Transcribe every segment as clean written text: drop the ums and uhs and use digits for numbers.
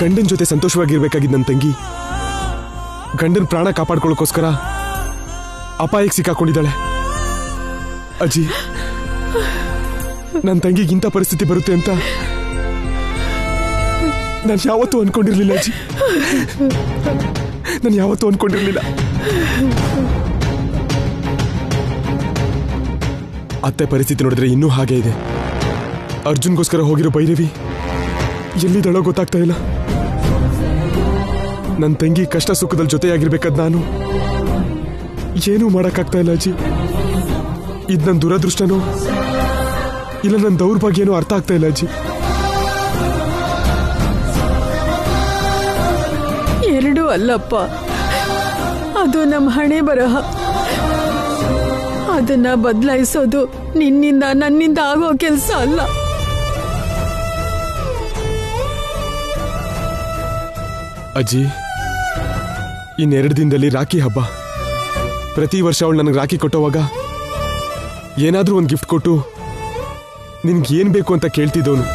ಗಂಡನ ಜೊತೆ ಸಂತೋಷವಾಗಿರ್ಬೇಕಾಗಿದ್ದ ನನ್ನ ತಂಗಿ ಗಂಡನ ಪ್ರಾಣ ಕಾಪಾಡ್ಕೊಳ್ಳೋಕೋಸ್ಕರ ಅಪಾಯಕ್ಕೆ ಸಿಕ್ಕಾಕೊಂಡಿದ್ದಾಳೆ. ಅಜ್ಜಿ, ನನ್ನ ತಂಗಿಗಿಂತ ಪರಿಸ್ಥಿತಿ ಬರುತ್ತೆ ಅಂತ ನಾನು ಯಾವತ್ತೂ ಅನ್ಕೊಂಡಿರ್ಲಿಲ್ಲ ಅಜ್ಜಿ, ನಾನು ಯಾವತ್ತೂ ಅನ್ಕೊಂಡಿರ್ಲಿಲ್ಲ. ಅತ್ತೆ ಪರಿಸ್ಥಿತಿ ನೋಡಿದ್ರೆ ಇನ್ನೂ ಹಾಗೆ ಇದೆ. ಅರ್ಜುನ್ಗೋಸ್ಕರ ಹೋಗಿರೋ ಭೈರವಿ ಎಲ್ಲಿದ್ದಾಳೋ ಗೊತ್ತಾಗ್ತಾ ಇಲ್ಲ. ನನ್ನ ತಂಗಿ ಕಷ್ಟ ಸುಖದಲ್ಲಿ ಜೊತೆಯಾಗಿರ್ಬೇಕಾದ್ ನಾನು ಏನೂ ಮಾಡಕ್ಕಾಗ್ತಾ ಇಲ್ಲ ಅಜ್ಜಿ. ಇದು ನನ್ನ ದುರದೃಷ್ಟನೋ ಇಲ್ಲ ನನ್ನ ದೌರ್ಭಾಗ್ಯನೋ ಅರ್ಥ ಆಗ್ತಾ ಇಲ್ಲ ಅಜ್ಜಿ. ಎರಡೂ ಅಲ್ಲಪ್ಪ, ಅದು ನಮ್ಮ ಹಣೆ ಬರಹ. ಅದನ್ನ ಬದಲಾಯಿಸೋದು ನಿನ್ನಿಂದ ನನ್ನಿಂದ ಆಗೋ ಕೆಲಸ ಅಲ್ಲ. ಅಜ್ಜಿ, ಇನ್ನೆರಡು ದಿನದಲ್ಲಿ ರಾಖಿ ಹಬ್ಬ. ಪ್ರತಿ ವರ್ಷ ಅವಳು ನನಗೆ ರಾಖಿ ಕೊಟ್ಟೋವಾಗ ಏನಾದ್ರೂ ಒಂದು ಗಿಫ್ಟ್ ಕೊಟ್ಟು ನಿನ್ಗೆ ಏನ್ ಬೇಕು ಅಂತ ಕೇಳ್ತಿದ್ದವನು.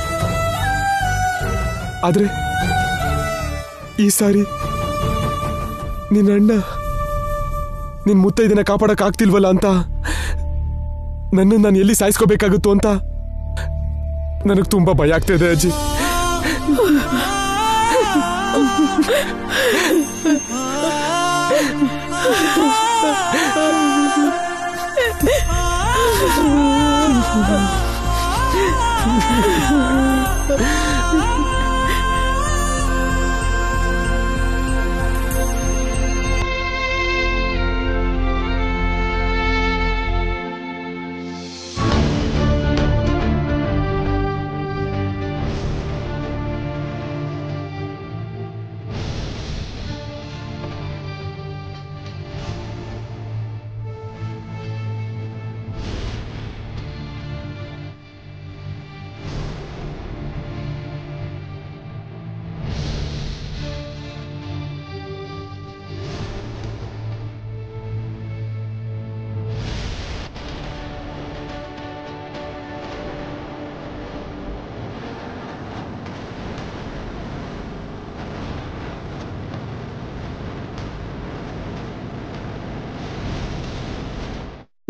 ಆದ್ರೆ ಈ ಸಾರಿ ನಿನ್ನ ಅಣ್ಣ ನಿನ್ ಮುತ್ತೈದನ ಕಾಪಾಡಕ್ ಆಗ್ತಿಲ್ವಲ್ಲ ಅಂತ ನನ್ನನ್ನು ನಾನು ಎಲ್ಲಿ ಸಾಯಿಸ್ಕೋಬೇಕಾಗುತ್ತೋ ಅಂತ ನನಗೆ ತುಂಬಾ ಭಯ ಆಗ್ತಾ ಇದೆ ಅಜ್ಜಿ.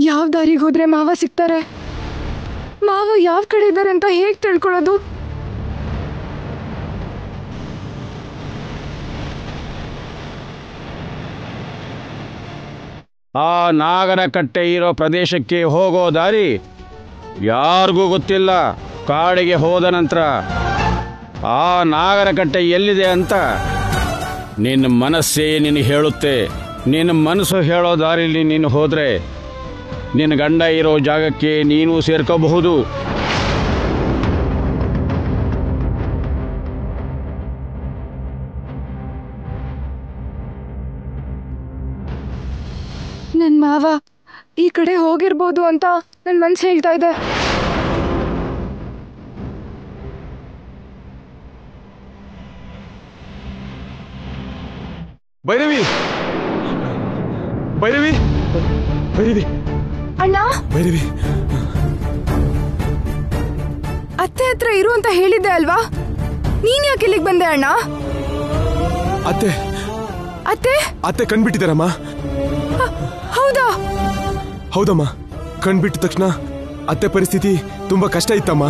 ಯಾವ ದಾರಿಗೆ ಹೋದ್ರೆ ಮಾವ ಸಿಗ್ತಾರೆ? ಮಾವ ಯಾವ ಕಡೆ ಇದ್ದಾರೆ ಅಂತ ಹೇಗೆ ತಿಳ್ಕೊಳ್ಳೋದು? ಆ ನಾಗನಕಟ್ಟೆ ಇರೋ ಪ್ರದೇಶಕ್ಕೆ ಹೋಗೋ ದಾರಿ ಯಾರಿಗೂ ಗೊತ್ತಿಲ್ಲ. ಕಾಡಿಗೆ ಹೋದ ನಂತರ ಆ ನಾಗನಕಟ್ಟೆ ಎಲ್ಲಿದೆ ಅಂತ ನಿನ್ನ ಮನಸ್ಸೇ ನಿನಗೆ ಹೇಳುತ್ತೆ. ನಿನ್ನ ಮನಸ್ಸು ಹೇಳೋ ದಾರಿಲಿ ನೀನು ಹೋದರೆ ನಿನ್ನ ಗಂಡ ಇರೋ ಜಾಗಕ್ಕೆ ನೀನು ಸೇರ್ಕೋಬಹುದು. ನನ್ನ ಮಾವ ಈ ಕಡೆ ಹೋಗಿರ್ಬೋದು ಅಂತ ನನ್ನ ಮನಸ್ಸು ಹೇಳ್ತಾ ಇದೆ. ಭೈರವಿ, ಭೈರವಿ, ಭೈರವಿ, ಅಣ್ಣ, ಭೈರವಿ, ಅತ್ತೆ ಹತ್ರ ಇರು ಅಂತ ಹೇಳಿದ್ದೆ ಅಲ್ವಾ? ನೀನ್ ಯಾಕೆ ಇಲ್ಲಿಗೆ ಬಂದೆ ಅಣ್ಣ? ಅತ್ತೆ ಅತ್ತೆ ಅತ್ತೆ ಕಣ್ಬಿಟ್ಟಿದಾರಮ್ಮ. ಹೌದಾ? ಹೌದಮ್ಮ, ಕಣ್ಬಿಟ್ಟ ತಕ್ಷಣ ಅತ್ತೆ ಪರಿಸ್ಥಿತಿ ತುಂಬಾ ಕಷ್ಟ ಇತ್ತಮ್ಮ.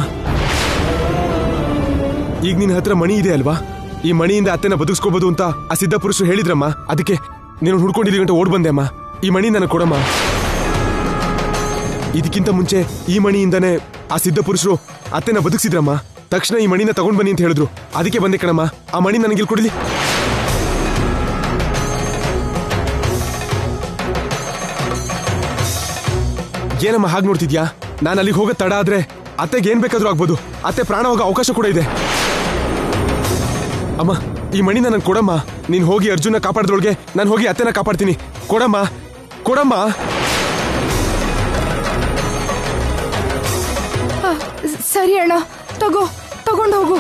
ಈಗ ನಿನ್ನ ಹತ್ರ ಮಣಿ ಇದೆ ಅಲ್ವಾ? ಈ ಮಣಿಯಿಂದ ಅತ್ತೆನ ಬದುಕಿಸ್ಕೋಬಹುದು ಅಂತ ಆ ಸಿದ್ಧ ಪುರುಷರು ಹೇಳಿದ್ರಮ್ಮ. ಅದಕ್ಕೆ ನೀನು ಹುಡ್ಕೊಂಡಿದ್ದೀವಿ ಗಂಟೆ ಓಡ್ ಬಂದೆ ಅಮ್ಮ. ಈ ಮಣಿ ನನಗೆ ಕೊಡಮ್ಮ. ಇದಕ್ಕಿಂತ ಮುಂಚೆ ಈ ಮಣಿಯಿಂದಾನೆ ಆ ಸಿದ್ಧ ಪುರುಷರು ಅತ್ತೆನ ಬದುಕಿಸಿದ್ರಮ್ಮ. ತಕ್ಷಣ ಈ ಮಣಿನ ತಗೊಂಡ್ ಬನ್ನಿ ಅಂತ ಹೇಳಿದ್ರು. ಅದಕ್ಕೆ ಬಂದೆ ಕಣಮ್ಮ. ಆ ಮಣಿ ನನಗೆ ಇಲ್ಲಿ ಕೊಡಲಿ. ಏನಮ್ಮ ಹಾಗೆ ನೋಡ್ತಿದ್ಯಾ? ನಾನು ಅಲ್ಲಿಗೆ ಹೋಗೋ ತಡ ಆದ್ರೆ ಅತ್ತೆಗೆ ಏನ್ ಬೇಕಾದ್ರೂ ಆಗ್ಬೋದು. ಅತ್ತೆ ಪ್ರಾಣ ಹೋಗೋ ಅವಕಾಶ ಕೂಡ ಇದೆ. ಅಮ್ಮ, ಈ ಮಣಿನ ನನ್ ಕೊಡಮ್ಮ. ನೀನ್ ಹೋಗಿ ಅರ್ಜುನ ಕಾಪಾಡಿದ್ರೊಳಗೆ ನಾನು ಹೋಗಿ ಅತ್ತೆನ ಕಾಪಾಡ್ತೀನಿ. ಕೊಡಮ್ಮ, ಕೊಡಮ್ಮ. ಸರಿ ಅಣ್ಣ, ತಗೊಂಡು ಹೋಗು.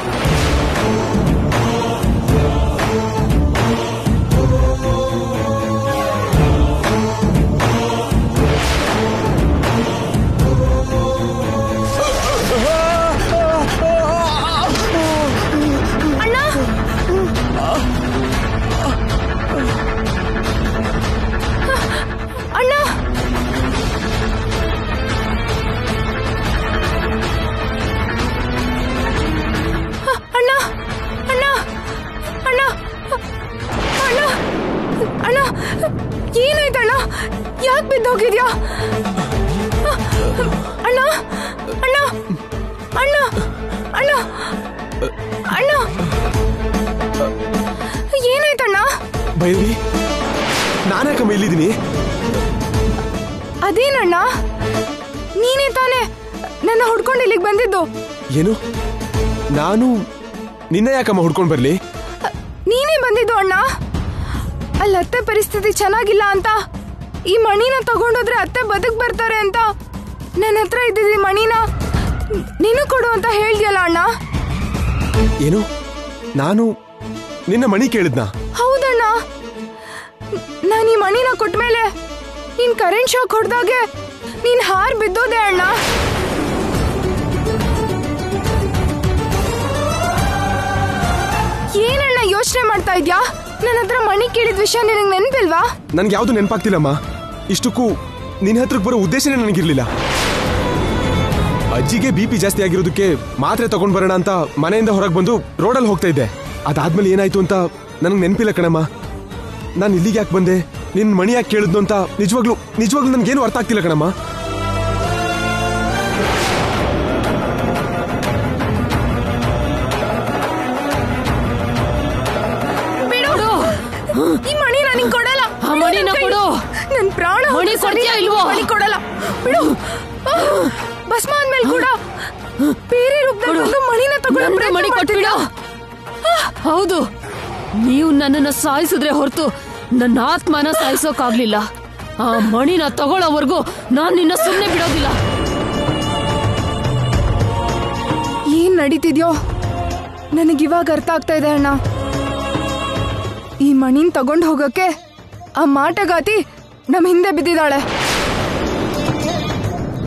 ಅಣ್ಣ ಅಣ್ಣ ಅಣ್ಣ ಏನಾಯ್ತಣ್ಣ? ಭೈರವಿ, ನಾನ್ಯಾಕಮ್ಮ ಇಲ್ಲಿದ್ದೀನಿ? ಅದೇನಣ್ಣ, ನೀನೇ ತಾನೇ ನನ್ನ ಹುಡ್ಕೊಂಡು ಇಲ್ಲಿಗೆ ಬಂದಿದ್ದು? ಏನು? ನಾನು ನಿನ್ನ ಯಾಕಮ್ಮ ಹುಡ್ಕೊಂಡು ಬರ್ಲಿ? ನೀನೇ ಬಂದಿದ್ದು ಅಣ್ಣ. ಅಲ್ಲಿ ಅತ್ತೆ ಪರಿಸ್ಥಿತಿ ಚೆನ್ನಾಗಿಲ್ಲ ಅಂತ ಈ ಮಣಿನ ತಗೊಂಡೋದ್ರೆ ಅತ್ತೆ ಬದುಕ್ ಬರ್ತಾರೆ ಅಂತ ನನ್ನ ಹತ್ರ ಇದ್ದಿದ್ದ ಮಣಿನ ನೀನು ಕೊಡು ಅಂತ ಹೇಳ್ದಿಯಲ್ಲ ಅಣ್ಣ. ಏನು? ನಾನು ನಿನ್ನ ಮಣಿ ಕೇಳಿದ್ನಾ? ಹೌದಣ್ಣ, ನಾನು ಈ ಮಣಿನ ಕೊಟ್ಮೇಲೆ ನೀನ್ ಕರೆಂಟ್ ಶಾಕ್ ಹೊಡೆದಾಗೆ ನೀನ್ ಹಾರ್ ಬಿದ್ದೋದೆ ಅಣ್ಣ. ಏನಣ್ಣ ಯೋಚನೆ ಮಾಡ್ತಾ ಇದ್ಯಾ? ನನ್ನ ಹತ್ರ ಮಣಿ ಕೇಳಿದ ವಿಷಯ ನಿನಗೆ ನೆನಪಿಲ್ವಾ? ನನ್ಗೆ ಯಾವ್ದು ನೆನಪಾಗ್ತಿಲ್ಲಮ್ಮ. ಇಷ್ಟಕ್ಕೂ ನಿನ್ನ ಹತ್ರಕ್ಕೆ ಬರೋ ಉದ್ದೇಶನೇ ನನಗಿರ್ಲಿಲ್ಲ. ಅಜ್ಜಿಗೆ BP ಜಾಸ್ತಿ ಆಗಿರೋದಕ್ಕೆ ಮಾತ್ರೆ ತಗೊಂಡ್ ಬರೋಣ ಅಂತ ಮನೆಯಿಂದ ಹೊರಗೆ ಬಂದು ರೋಡಲ್ಲಿ ಹೋಗ್ತಾ ಇದ್ದೆ. ಅದಾದ್ಮೇಲೆ ಏನಾಯ್ತು ಅಂತ ನನಗೆ ನೆನಪಿಲ್ಲ ಕಣಮ್ಮ. ನಾನು ಇಲ್ಲಿಗೆ ಯಾಕೆ ಬಂದೆ, ನಿನ್ ಮಣಿ ಯಾಕೆ ಕೇಳಿದ್ನು ಅಂತ ನಿಜವಾಗ್ಲೂ ನನ್ಗೇನು ಅರ್ಥ ಆಗ್ತಿಲ್ಲ ಕಣಮ್ಮ. ಈ ಮಣಿ ನನಗೆ ಕೊಡಲ್ಲ. ಆ ಮಣಿನ ಕೊಡು. ನನ್ ಪ್ರಾಣ ಮಣಿ ಕೊಡ್ತೀಯಾ ಇಲ್ವೋ? ಮಣಿ ಕೊಡಲ್ಲ, ಬಿಡು. ಭಸ್ಮ ಅಂದ್ಮೇಲೆ ಕೂಡ ಬೇರೆ ರೂಪದಲ್ಲಿ ಬಂದು ಮಣಿನ ತಗೊಂಡು ಮಣಿ ಕೊಟ್ಬಿಡು. ಹೌದು, ನೀವು ನನ್ನನ್ನ ಸಾಯಿಸಿದ್ರೆ ಹೊರತು ನನ್ನ ಆತ್ಮನ ಸಾಯಿಸೋಕಾಗ್ಲಿಲ್ಲ. ಆ ಮಣಿನ ತಗೊಳ್ಳೋವರೆಗೂ ನಾನ್ ನಿನ್ನ ಸುಮ್ಮನೆ ಬಿಡೋದಿಲ್ಲ. ಏನ್ ನಡೀತಿದ್ಯೋ ನನಗಿವಾಗ ಅರ್ಥ ಆಗ್ತಾ ಇದೆ ಅಣ್ಣ. ಈ ಮಣಿನ್ ತಗೊಂಡು ಹೋಗಕ್ಕೆ ಆ ಮಾಟಗಾತಿ ನಮ್ ಹಿಂದೆ ಬಿದ್ದಿದ್ದಾಳೆ.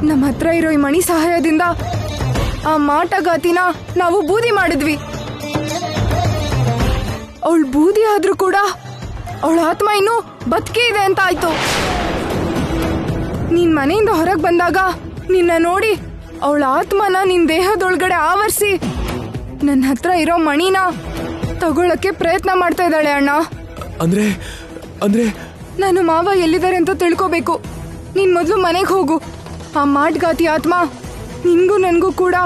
ನಮ್ಮ ಹತ್ರ ಇರೋ ಈ ಮಣಿ ಸಹಾಯದಿಂದ ಆ ಮಾಟಗಾತಿನ ನಾವು ಬೂದಿ ಮಾಡಿದ್ವಿ. ಅವಳು ಬೂದಿ ಆದ್ರೂ ಕೂಡ ಅವಳ ಆತ್ಮ ಇನ್ನೂ ಬದುಕಿ ಇದೆ ಅಂತ ಆಯ್ತು. ನೀನ್ ಮನೆಯಿಂದ ಹೊರಗೆ ಬಂದಾಗ ನಿನ್ನ ನೋಡಿ ಅವಳ ಆತ್ಮನ ನಿನ್ ದೇಹದೊಳಗಡೆ ಆವರಿಸಿ ನನ್ನ ಹತ್ರ ಇರೋ ಮಣಿನ ತಗೊಳಕ್ಕೆ ಪ್ರಯತ್ನ ಮಾಡ್ತಾ ಇದ್ದಾಳೆ ಅಣ್ಣ. ಅಂದ್ರೆ ಅಂದ್ರೆ ನಾನು ಮಾವ ಎಲ್ಲಿದ್ದಾರೆ ಅಂತ ತಿಳ್ಕೋಬೇಕು. ನೀನ್ ಮೊದ್ಲು ಮನೆಗೆ ಹೋಗು. ಆ ಮಾಟ್ಗಾತಿ ಆತ್ಮ ನಿನ್ಗೂ ನನ್ಗೂ ಕೂಡ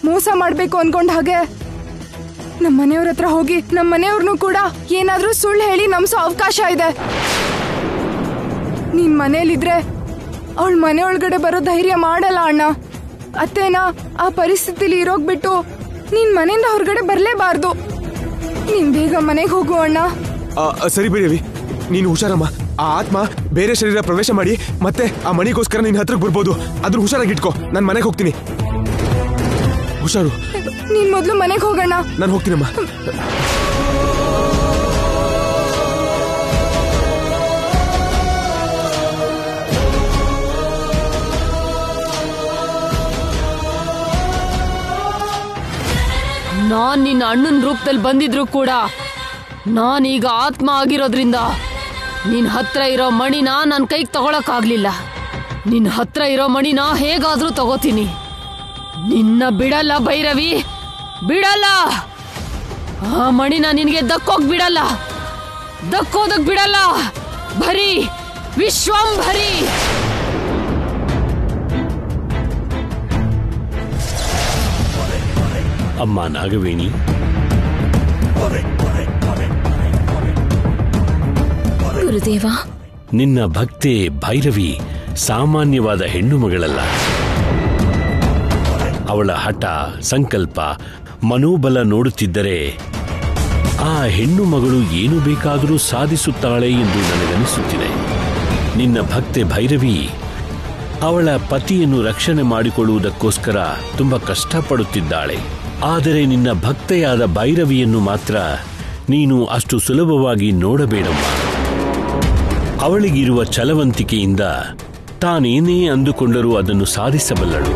ಮೋಸ ಮಾಡ್ಬೇಕು ಅನ್ಕೊಂಡ ಹಾಗೆ ನಮ್ಮ ಮನೆಯವ್ರ ಹತ್ರ ಹೋಗಿ ನಮ್ಮ ಮನೆಯವ್ರನ್ನೂ ಕೂಡ ಏನಾದ್ರೂ ಸುಳ್ಳು ಹೇಳಿ ನಂಬಿಸೋ ಅವಕಾಶ ಇದೆ. ನೀನ್ ಮನೇಲಿದ್ರೆ ಅವಳ ಮನೆ ಒಳಗಡೆ ಬರೋ ಧೈರ್ಯ ಮಾಡಲ್ಲ ಅಣ್ಣ. ಅತ್ತೇನ ಆ ಪರಿಸ್ಥಿತಿಲಿ ಇರೋಗ್ಬಿಟ್ಟು ನೀನ್ ಮನೆಯಿಂದ ಹೊರಗಡೆ ಬರ್ಲೇಬಾರ್ದು. ನೀನ್ ಬೇಗ ಮನೆಗೆ ಹೋಗು ಅಣ್ಣ. ಸರಿ ಬಿಡವಿ, ನೀನು ಹುಷಾರಮ್ಮ. ಆ ಆತ್ಮ ಬೇರೆ ಶರೀರ ಪ್ರವೇಶ ಮಾಡಿ ಮತ್ತೆ ಆ ಮಣಿಗೋಸ್ಕರ ನಿನ್ನ ಹತ್ರಕ್ಕೆ ಬರ್ಬೋದು. ಅದನ್ನ ಹುಷಾರಾಗಿಟ್ಕೋ. ನಾನು ಮನೆಗೆ ಹೋಗ್ತೀನಿ. ಹುಷಾರು. ನೀನ್ ಮೊದ್ಲು ಮನೆಗೆ ಹೋಗೋಣ. ನಾನು ಹೋಗ್ತೀನಮ್ಮ. ನಾನ್ ನಿನ್ನ ಅಣ್ಣನ ರೂಪದಲ್ಲಿ ಬಂದಿದ್ರು ಕೂಡ ನಾನೀಗ ಆತ್ಮ ಆಗಿರೋದ್ರಿಂದ ನಿನ್ ಹತ್ರ ಇರೋ ಮಣಿನ ನನ್ನ ಕೈಗೆ ತಗೊಳಕ್ಕಾಗ್ಲಿಲ್ಲ. ನಿನ್ ಹತ್ರ ಇರೋ ಮಣಿನ ಹೇಗಾದ್ರೂ ತಗೋತೀನಿ. ನಿನ್ನ ಬಿಡಲ್ಲ ಭೈರವಿ, ಬಿಡಲ್ಲ. ಆ ಮಣಿನ ನಿನಗೆ ದಕ್ಕೋಗ್ ಬಿಡಲ್ಲ, ದಕ್ಕೋದಕ್ ಬಿಡಲ್ಲ. ಭರಿ, ವಿಶ್ವಂಭರಿ. ಅಮ್ಮ ನಾಗವೇಣಿ, ಗುರುದೇವ, ನಿನ್ನ ಭಕ್ತೆ ಭೈರವಿ ಸಾಮಾನ್ಯವಾದ ಹೆಣ್ಣು ಮಗಳಲ್ಲ. ಅವಳ ಹಠ, ಸಂಕಲ್ಪ, ಮನೋಬಲ ನೋಡುತ್ತಿದ್ದರೆ ಆ ಹೆಣ್ಣು ಮಗಳು ಏನು ಬೇಕಾದರೂ ಸಾಧಿಸುತ್ತಾಳೆ ಎಂದು ನನಗನಿಸುತ್ತಿದೆ. ನಿನ್ನ ಭಕ್ತೆ ಭೈರವಿ ಅವಳ ಪತಿಯನ್ನು ರಕ್ಷಣೆ ಮಾಡಿಕೊಳ್ಳುವುದಕ್ಕೋಸ್ಕರ ತುಂಬ ಕಷ್ಟಪಡುತ್ತಿದ್ದಾಳೆ. ಆದರೆ ನಿನ್ನ ಭಕ್ತೆಯಾದ ಭೈರವಿಯನ್ನು ಮಾತ್ರ ನೀನು ಅಷ್ಟು ಸುಲಭವಾಗಿ ನೋಡಬೇಡಮ್ಮ. ಅವಳಿಗಿರುವ ಛಲವಂತಿಕೆಯಿಂದ ತಾನೇನೇ ಅಂದುಕೊಂಡರೂ ಅದನ್ನು ಸಾಧಿಸಬಲ್ಲಳು.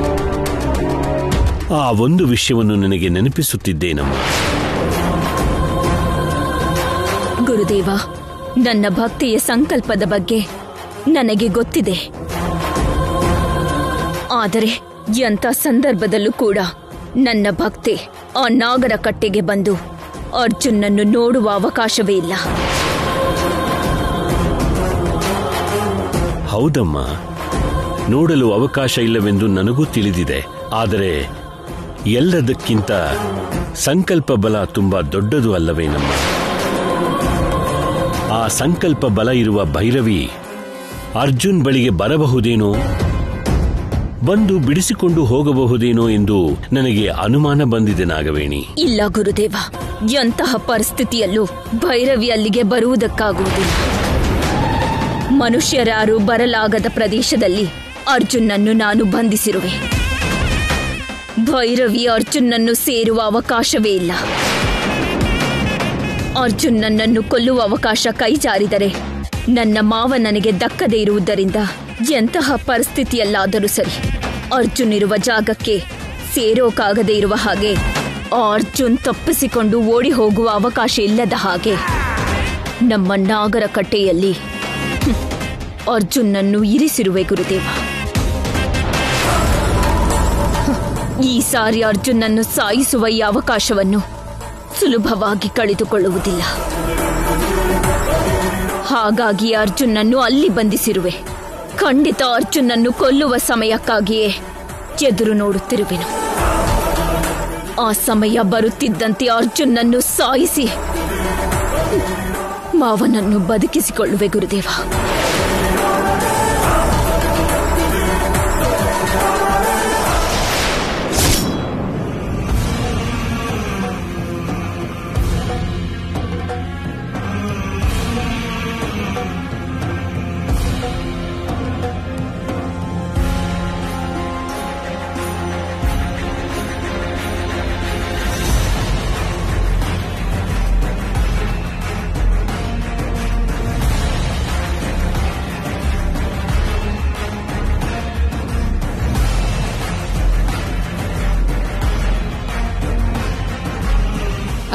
ಆ ಒಂದು ವಿಷಯವನ್ನು ನನಗೆ ನೆನಪಿಸುತ್ತಿದ್ದೇನಮ್ಮ. ಗುರುದೇವ, ನನ್ನ ಭಕ್ತಿಯ ಸಂಕಲ್ಪದ ಬಗ್ಗೆ ನನಗೆ ಗೊತ್ತಿದೆ. ಆದರೆ ಎಂಥ ಸಂದರ್ಭದಲ್ಲೂ ಕೂಡ ನನ್ನ ಭಕ್ತಿ ಆ ನಾಗರ ಕಟ್ಟೆಗೆ ಬಂದು ಅರ್ಜುನನ್ನು ನೋಡುವ ಅವಕಾಶವೇ ಇಲ್ಲ. ಹೌದಮ್ಮ, ನೋಡಲು ಅವಕಾಶ ಇಲ್ಲವೆಂದು ನನಗೂ ತಿಳಿದಿದೆ. ಆದರೆ ಎಲ್ಲದಕ್ಕಿಂತ ಸಂಕಲ್ಪ ಬಲ ತುಂಬಾ ದೊಡ್ಡದು ಅಲ್ಲವೇನಮ್ಮ? ಆ ಸಂಕಲ್ಪ ಬಲ ಇರುವ ಭೈರವಿ ಅರ್ಜುನ್ ಬಳಿಗೆ ಬರಬಹುದೇನೋ, ಬಂದು ಬಿಡಿಸಿಕೊಂಡು ಹೋಗಬಹುದೇನೋ ಎಂದು ನನಗೆ ಅನುಮಾನ ಬಂದಿದೆ ನಾಗವೇಣಿ. ಇಲ್ಲ ಗುರುದೇವ, ಎಂತಹ ಪರಿಸ್ಥಿತಿಯಲ್ಲೂ ಭೈರವಿ ಅಲ್ಲಿಗೆ ಬರುವುದಕ್ಕಾಗುವುದಿಲ್ಲ. ಮನುಷ್ಯರಾರು ಬರಲಾಗದ ಪ್ರದೇಶದಲ್ಲಿ ಅರ್ಜುನ್ನನ್ನು ನಾನು ಬಂಧಿಸಿರುವೆ. ಭೈರವಿ ಅರ್ಜುನ್ನನ್ನು ಸೇರುವ ಅವಕಾಶವೇ ಇಲ್ಲ. ಅರ್ಜುನ್ ನನ್ನನ್ನು ಕೊಲ್ಲುವ ಅವಕಾಶ ಕೈ ಜಾರಿದರೆ ನನ್ನ ಮಾವ ನನಗೆ ದಕ್ಕದೇ ಇರುವುದರಿಂದ ಎಂತಹ ಪರಿಸ್ಥಿತಿಯಲ್ಲಾದರೂ ಸರಿ ಅರ್ಜುನ್ ಇರುವ ಜಾಗಕ್ಕೆ ಸೇರೋಕಾಗದೇ ಇರುವ ಹಾಗೆ, ಅರ್ಜುನ್ ತಪ್ಪಿಸಿಕೊಂಡು ಓಡಿ ಹೋಗುವ ಅವಕಾಶ ಇಲ್ಲದ ಹಾಗೆ ನಮ್ಮ ನಾಗರ ಕಟ್ಟೆಯಲ್ಲಿ ಅರ್ಜುನ್ನನ್ನು ಇರಿಸಿರುವೆ ಗುರುದೇವ. ಈ ಸಾರಿ ಅರ್ಜುನ್ನನ್ನು ಸಾಯಿಸುವ ಈ ಅವಕಾಶವನ್ನು ಸುಲಭವಾಗಿ ಕಳೆದುಕೊಳ್ಳುವುದಿಲ್ಲ. ಹಾಗಾಗಿ ಅರ್ಜುನ್ನನ್ನು ಅಲ್ಲಿ ಬಂಧಿಸಿರುವೆ. ಖಂಡಿತ ಅರ್ಜುನ್ನನ್ನು ಕೊಲ್ಲುವ ಸಮಯಕ್ಕಾಗಿಯೇ ಎದುರು ನೋಡುತ್ತಿರುವೆನು. ಆ ಸಮಯ ಬರುತ್ತಿದ್ದಂತೆ ಅರ್ಜುನ್ನನ್ನು ಸಾಯಿಸಿ ಮಾವನನ್ನು ಬದುಕಿಸಿಕೊಳ್ಳುವೆ ಗುರುದೇವ.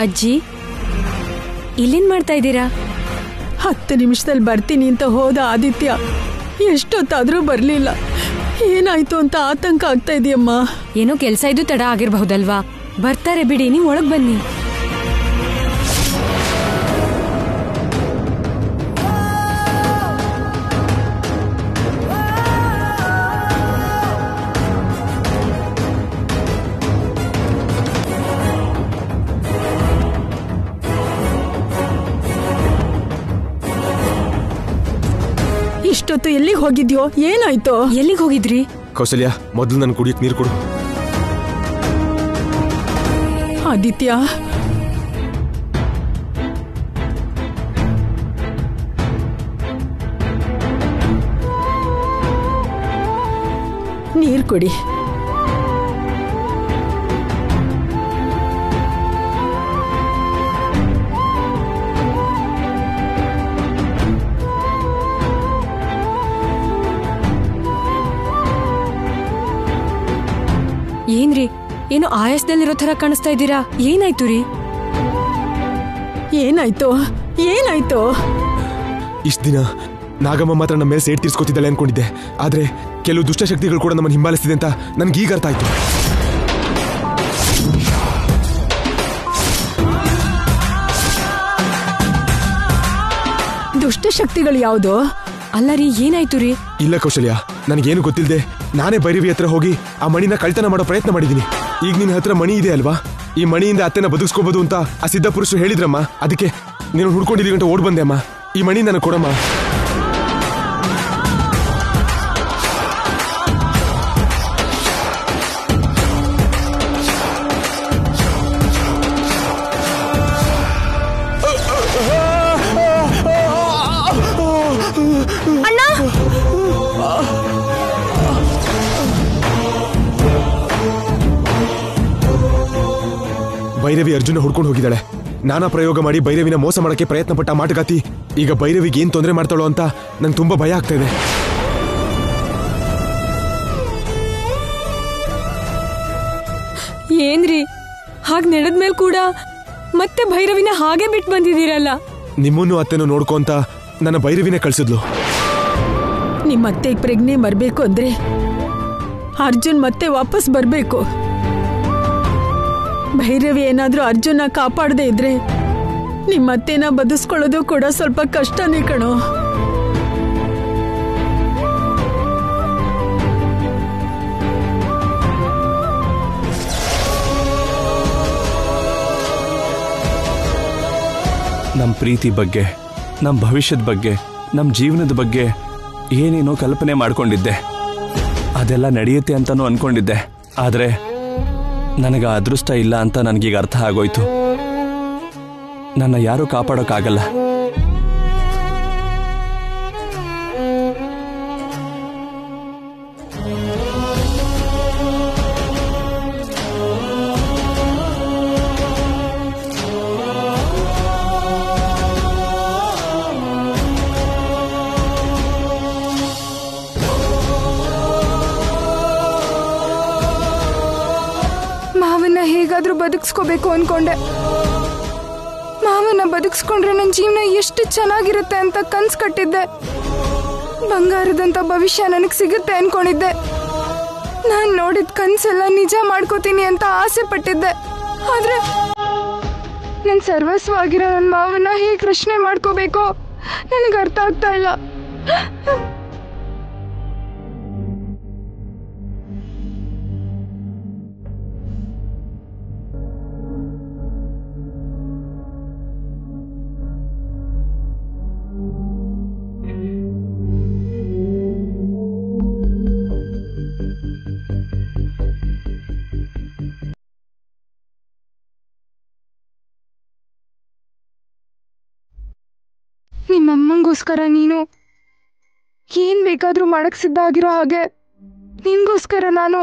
ಅಜ್ಜಿ, ಇಲ್ಲೇನ್ ಮಾಡ್ತಾ ಇದ್ದೀರಾ? 10 ನಿಮಿಷದಲ್ಲಿ ಬರ್ತೀನಿ ಅಂತ ಹೋದ ಆದಿತ್ಯ ಎಷ್ಟೊತ್ತಾದ್ರೂ ಬರ್ಲಿಲ್ಲ. ಏನಾಯ್ತು ಅಂತ ಆತಂಕ ಆಗ್ತಾ ಇದೆಯಮ್ಮ. ಏನೋ ಕೆಲ್ಸ ಇದ್ದು ತಡ ಆಗಿರ್ಬಹುದಲ್ವಾ? ಬರ್ತಾರೆ ಬಿಡಿ, ನೀವು ಒಳಗ್ ಬನ್ನಿ. ಇಷ್ಟೊತ್ತು ಎಲ್ಲಿಗೆ ಹೋಗಿದ್ಯೋ? ಏನಾಯ್ತು? ಎಲ್ಲಿಗೆ ಹೋಗಿದ್ರಿ? ಕೌಸಲ್ಯ, ಮೊದಲು ನನ್ ಕುಡಿಯಕ್ ನೀರು ಕೊಡು. ಆದಿತ್ಯ, ನೀರು ಕೊಡಿ. ಏನ್ರಿ, ಏನೋ ಆಯಾಸದಲ್ಲಿರೋ ತರ ಕಾಣಿಸ್ತಾ ಇದ್ದೀರಾ? ಏನಾಯ್ತು ರೀ? ಏನಾಯ್ತು? ಏನಾಯ್ತು? ಇಷ್ಟ ದಿನ ನಾಗಮ್ಮ ಮಾತ್ರ ನಮ್ಮ ಮೇಲೆ ಸೇಡ್ ತೀರ್ಸ್ಕೊತಿದ್ದಾಳೆ ಅನ್ಕೊಂಡಿದ್ದೆ. ಆದ್ರೆ ಕೆಲವು ದುಷ್ಟಶಕ್ತಿಗಳು ಕೂಡ ನಮ್ಮನ್ನು ಹಿಂಬಾಲಿಸ್ತಿದೆ ಅಂತ ನನ್ಗೀಗ ಅರ್ಥ ಆಯ್ತು. ದುಷ್ಟಶಕ್ತಿಗಳು ಯಾವುದು? ಅಲ್ಲ ರೀ, ಏನಾಯ್ತು ರೀ? ಇಲ್ಲ ಕೌಶಲ್ಯ, ನನಗೇನು ಗೊತ್ತಿಲ್ಲದೆ ನಾನೇ ಭೈರವಿ ಹತ್ರ ಹೋಗಿ ಆ ಮಣಿನ ಕಳ್ತನ ಮಾಡೋ ಪ್ರಯತ್ನ ಮಾಡಿದ್ದೀನಿ. ಈಗ ನಿನ್ನ ಹತ್ರ ಮಣಿ ಇದೆ ಅಲ್ವಾ? ಈ ಮಣಿಯಿಂದ ಅತ್ತೆನ ಬದುಕಿಸ್ಕೋಬಹುದು ಅಂತ ಆ ಸಿದ್ಧ ಪುರುಷರು ಹೇಳಿದ್ರಮ್ಮ. ಅದಕ್ಕೆ ನೀನು ಹುಡ್ಕೊಂಡಿದ್ದೀವಿ ಗಂಟೆ ಓಡ್ ಬಂದೆ ಅಮ್ಮ. ಈ ಮಣಿ ನನಗೆ ಕೊಡಮ್ಮ. ಭೈರವಿ ಅರ್ಜುನ ಹುಡ್ಕೊಂಡು ಹೋಗಿದ್ದಾಳೆ. ನಾನಾ ಪ್ರಯೋಗ ಮಾಡಿ ಭೈರವಿನ ಮೋಸ ಮಾಡಕ್ಕೆ ಪ್ರಯತ್ನ ಪಟ್ಟ ಮಾಟಗಾತಿ ಈಗ ಭೈರವಿಗೆ ಏನ್ ತೊಂದರೆ ಮಾಡ್ತಾಳೋ ಅಂತ ನಂಗೆ ತುಂಬಾ ಭಯ ಆಗ್ತಾ ಇದೆ. ಏನ್ರಿ, ಹಾಗ್ ನಡೆದ್ಮೇಲೆ ಕೂಡ ಮತ್ತೆ ಭೈರವಿನ ಹಾಗೆ ಬಿಟ್ಟು ಬಂದಿದ್ದೀರಲ್ಲ? ನಿಮ್ಮನ್ನು ಅತ್ತೆನೂ ನೋಡ್ಕೊ ಅಂತ ನನ್ನ ಭೈರವಿನೇ ಕಳ್ಸಿದ್ಲು. ನಿಮ್ಮತ್ತೆ ಪ್ರಜ್ಞೆ ಬರ್ಬೇಕು ಅಂದ್ರೆ ಅರ್ಜುನ್ ಮತ್ತೆ ವಾಪಸ್ ಬರ್ಬೇಕು. ಭೈರವಿ ಏನಾದ್ರೂ ಅರ್ಜುನ ಕಾಪಾಡದೆ ಇದ್ರೆ ನಿಮ್ಮತ್ತೆನ ಬದುಸ್ಕೊಳ್ಳೋದು ಕೂಡ ಸ್ವಲ್ಪ ಕಷ್ಟನೇ ಕಣೋ. ನಮ್ಮ ಪ್ರೀತಿ ಬಗ್ಗೆ, ನಮ್ಮ ಭವಿಷ್ಯದ ಬಗ್ಗೆ, ನಮ್ಮ ಜೀವನದ ಬಗ್ಗೆ ಏನೇನೋ ಕಲ್ಪನೆ ಮಾಡ್ಕೊಂಡಿದ್ದೆ. ಅದೆಲ್ಲ ನಡೆಯುತ್ತೆ ಅಂತಲೂ ಅನ್ಕೊಂಡಿದ್ದೆ. ಆದರೆ ನನಗೆ ಅದೃಷ್ಟ ಇಲ್ಲ ಅಂತ ನನಗೀಗ ಅರ್ಥ ಆಗೋಯ್ತು. ನನ್ನ ಯಾರೂ ಕಾಪಾಡೋಕ್ಕಾಗಲ್ಲ. ಮಾವನ್ನ ಹೇಗಾದ್ರೂ ಬದುಕಿಸ್ಕೋಬೇಕು ಅನ್ಕೊಂಡೆ. ಮಾವನ್ನ ಬದುಕಿಸ್ಕೊಂಡ್ರೆ ನನ್ನ ಜೀವನ ಎಷ್ಟು ಚೆನ್ನಾಗಿರುತ್ತೆ ಅಂತ ಕನ್ಸು ಕಟ್ಟಿದ್ದೆ. ಬಂಗಾರದಂತ ಭವಿಷ್ಯ ನನಗೆ ಸಿಗುತ್ತೆ ಅನ್ಕೊಂಡಿದ್ದೆ. ನಾನು ನೋಡಿದ ಕನ್ಸೆಲ್ಲ ನಿಜ ಮಾಡ್ಕೋತೀನಿ ಅಂತ ಆಸೆ ಪಟ್ಟಿದ್ದೆ. ಆದ್ರೆ ನನ್ನ ಸರ್ವಸ್ವ ಆಗಿರೋ ನನ್ನ ಮಾವನ್ನ ಹೇಗೆ ರಕ್ಷಣೆ ಮಾಡ್ಕೋಬೇಕೋ ನನಗೆ ಅರ್ಥ ಆಗ್ತಾ ಇಲ್ಲ. ನಿಮ್ಮಮ್ಮಂಗೋಸ್ಕರ ನೀನು ಏನ್ ಬೇಕಾದ್ರೂ ಮಾಡಕ್ ಸಿದ್ಧ ಆಗಿರೋ ಹಾಗೆ ನಿನ್ಗೋಸ್ಕರ ನಾನು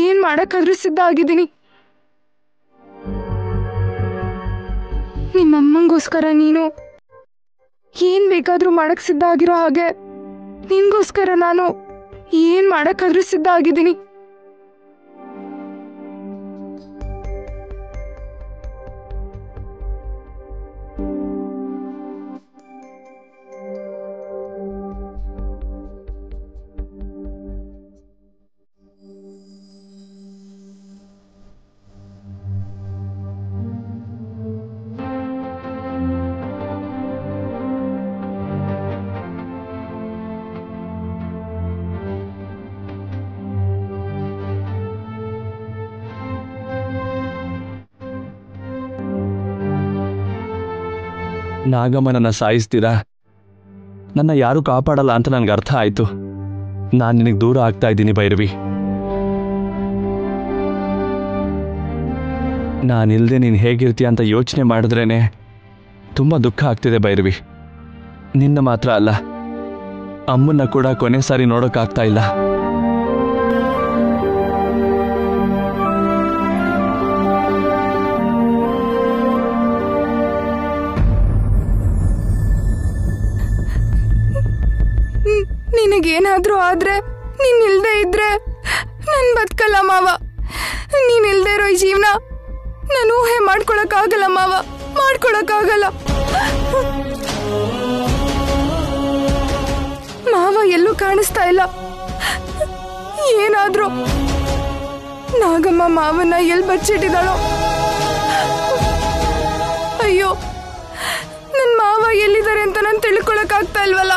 ಏನ್ ಮಾಡಕ್ಕಾದ್ರೂ ಸಿದ್ಧ ಆಗಿದ್ದೀನಿ. ನಿಮ್ಮಮ್ಮಂಗೋಸ್ಕರ ನೀನು ಏನ್ ಬೇಕಾದ್ರೂ ಮಾಡಕ್ ಸಿದ್ಧ ಆಗಿರೋ ಹಾಗೆ ನಿನ್ಗೋಸ್ಕರ ನಾನು ಏನ್ ಮಾಡಕ್ಕಾದ್ರೂ ಸಿದ್ಧ ಆಗಿದ್ದೀನಿ. ನಾಗಮ್ಮನನ್ನ ಸಾಯಿಸ್ತೀರಾ, ನನ್ನ ಯಾರೂ ಕಾಪಾಡಲ್ಲ ಅಂತ ನನಗೆ ಅರ್ಥ ಆಯ್ತು. ನಾನು ನಿನಗೆ ದೂರ ಆಗ್ತಾ ಇದ್ದೀನಿ ಭೈರವಿ. ನಾನಿಲ್ಲದೆ ನೀನು ಹೇಗಿರ್ತೀಯ ಅಂತ ಯೋಚನೆ ಮಾಡಿದ್ರೇನೆ ತುಂಬ ದುಃಖ ಆಗ್ತಿದೆ ಭೈರವಿ. ನಿನ್ನ ಮಾತ್ರ ಅಲ್ಲ, ಅಮ್ಮನ್ನ ಕೂಡ ಕೊನೆ ಸಾರಿ ನೋಡೋಕ್ಕಾಗ್ತಾ ಇಲ್ಲ. ನಿನಗೇನಾದ್ರೂ ಆದ್ರೆ ನೀನಿಲ್ದೇ ಇದ್ರೆ ನನ್ ಬದುಕಲ್ಲ ಮಾವ. ನೀನಿಲ್ದೇ ಇರೋ ಈ ಜೀವನ ನಾನು ಊಹೆ ಮಾಡ್ಕೊಳಕ್ಕಾಗಲ್ಲ ಮಾವ, ಮಾಡ್ಕೊಳಕ್ಕಾಗಲ್ಲ. ಮಾವ ಎಲ್ಲೂ ಕಾಣಿಸ್ತಾ ಇಲ್ಲ. ಏನಾದ್ರೂ ನಾಗಮ್ಮ ಮಾವನ್ನ ಎಲ್ಲಿ ಬಚ್ಚಿಟ್ಟಿದ್ದಾಳೋ. ಅಯ್ಯೋ, ನನ್ ಮಾವ ಎಲ್ಲಿದ್ದಾರೆ ಅಂತ ನಾನು ತಿಳ್ಕೊಳಕ್ಕಾಗ್ತಾ ಇಲ್ವಲ್ಲ.